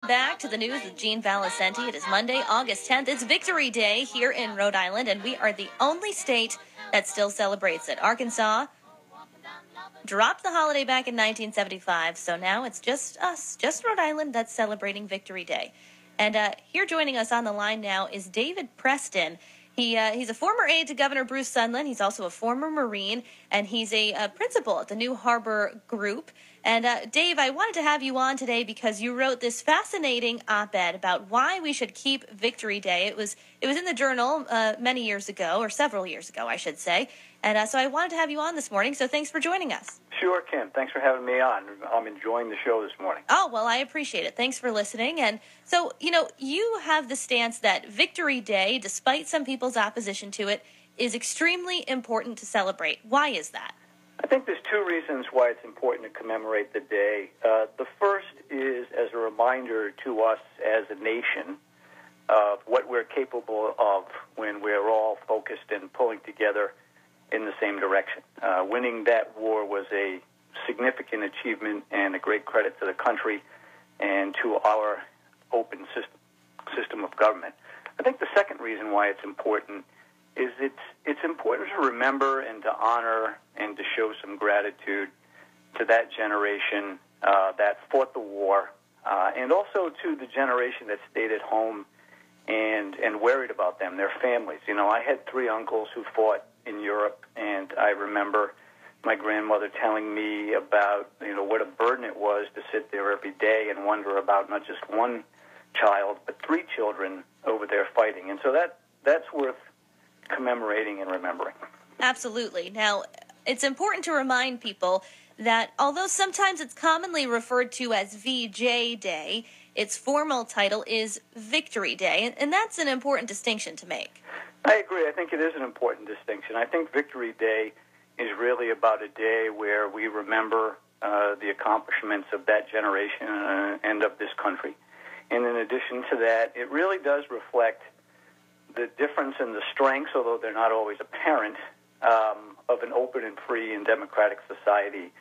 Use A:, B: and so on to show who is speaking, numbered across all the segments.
A: Back to the news with Gene Valicenti. It is Monday, August 10th. It's Victory Day here in Rhode Island, and we are the only state that still celebrates it. Arkansas dropped the holiday back in 1975, so now it's just us, just Rhode Island, that's celebrating Victory Day. And here joining us on the line now is David Preston. He's a former aide to Governor Bruce Sunland. He's also a former Marine, and he's a principal at the New Harbor Group. And Dave, I wanted to have you on today because you wrote this fascinating op-ed about why we should keep Victory Day. It was in the Journal many years ago, or several years ago, I should say. And so I wanted to have you on this morning, so thanks for joining us.
B: Sure, Kim. Thanks for having me on. I'm enjoying the show this morning.
A: Oh, well, I appreciate it. Thanks for listening. And so, you have the stance that Victory Day, despite some people's opposition to it, is extremely important to celebrate. Why is that?
B: I think there's two reasons why it's important to commemorate the day. The first is as a reminder to us as a nation of what we're capable of when we're all focused and pulling together in the same direction. Winning that war was a significant achievement and a great credit to the country and to our open system of government. I think the second reason why it's important is it's important to remember and to honor and to show some gratitude to that generation that fought the war, and also to the generation that stayed at home and worried about them, their families. I had three uncles who fought in Europe, and I remember my grandmother telling me about what a burden it was to sit there every day and wonder about not just one child but three children over there fighting. And so that's worth commemorating and remembering.
A: Absolutely. Now, it's important to remind people that although sometimes it's commonly referred to as VJ Day, its formal title is Victory Day, and that's an important distinction to make.
B: I agree. I think it is an important distinction. I think Victory Day is really about a day where we remember the accomplishments of that generation and of this country. And in addition to that, it really does reflect the difference in the strengths, although they're not always apparent, of an open and free and democratic society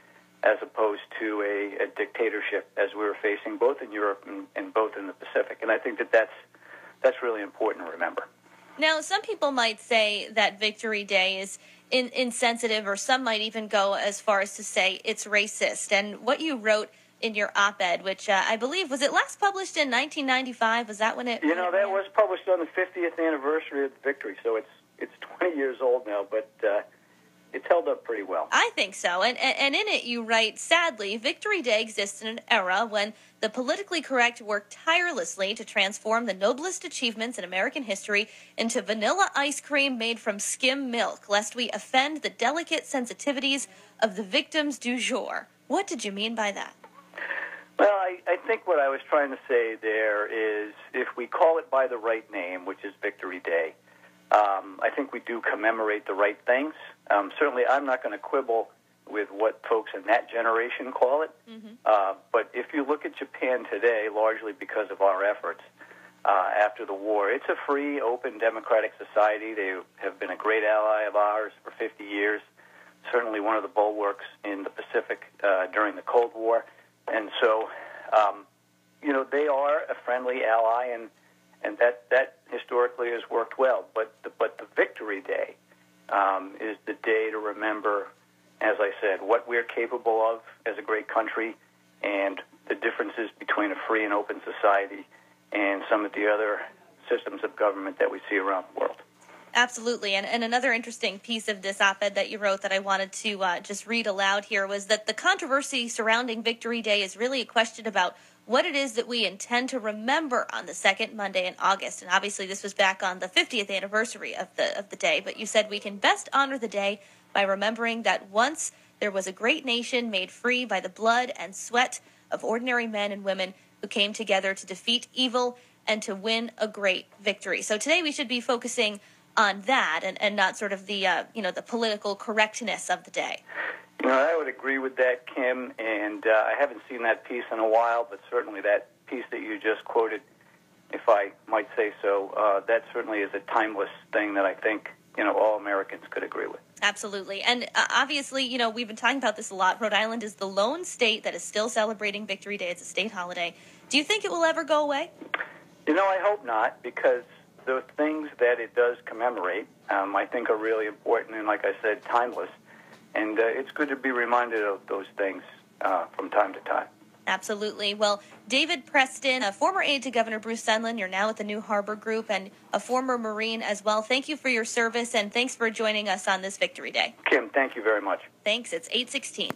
B: as opposed to a dictatorship as we were facing both in Europe and both in the Pacific. And I think that's really important to remember.
A: Now, some people might say that Victory Day is insensitive, or some might even go as far as to say it's racist. And what you wrote in your op-ed, which I believe, was it last published in 1995? Was that when it...
B: that was published on the 50th anniversary of the Victory, so it's 20 years old now, but it's held up pretty well.
A: I think so. And in it you write, sadly, Victory Day exists in an era when the politically correct worked tirelessly to transform the noblest achievements in American history into vanilla ice cream made from skim milk, lest we offend the delicate sensitivities of the victims du jour. What did you mean by that?
B: Well, I think what I was trying to say there is if we call it by the right name, which is Victory Day, I think we do commemorate the right things. Certainly, I'm not going to quibble with what folks in that generation call it. Mm-hmm. But if you look at Japan today, largely because of our efforts after the war, it's a free, open, democratic society. They have been a great ally of ours for 50 years, certainly one of the bulwarks in the Pacific during the Cold War. And so, they are a friendly ally, and that historically has worked well. But the Victory Day is the day to remember, as I said, what we're capable of as a great country and the differences between a free and open society and some of the other systems of government that we see around the world.
A: Absolutely. And another interesting piece of this op-ed that you wrote that I wanted to just read aloud here was that the controversy surrounding Victory Day is really a question about what it is that we intend to remember on the second Monday in August. And obviously this was back on the 50th anniversary of the day, but you said we can best honor the day by remembering that once there was a great nation made free by the blood and sweat of ordinary men and women who came together to defeat evil and to win a great victory. So today we should be focusing on that and not sort of the the political correctness of the day.
B: I would agree with that, Kim, and I haven't seen that piece in a while, but certainly that piece that you just quoted, if I might say so, that certainly is a timeless thing that I think all Americans could agree with.
A: Absolutely. And obviously, we've been talking about this a lot. Rhode Island is the lone state that is still celebrating Victory Day. It's a state holiday. Do you think it will ever go away?
B: I hope not, because the things that it does commemorate, I think, are really important and, like I said, timeless. And it's good to be reminded of those things from time to time.
A: Absolutely. Well, David Preston, a former aide to Governor Bruce Sunland, you're now at the New Harbor Group, and a former Marine as well. Thank you for your service, and thanks for joining us on this Victory Day.
B: Kim, thank you very much.
A: Thanks. It's 8:16.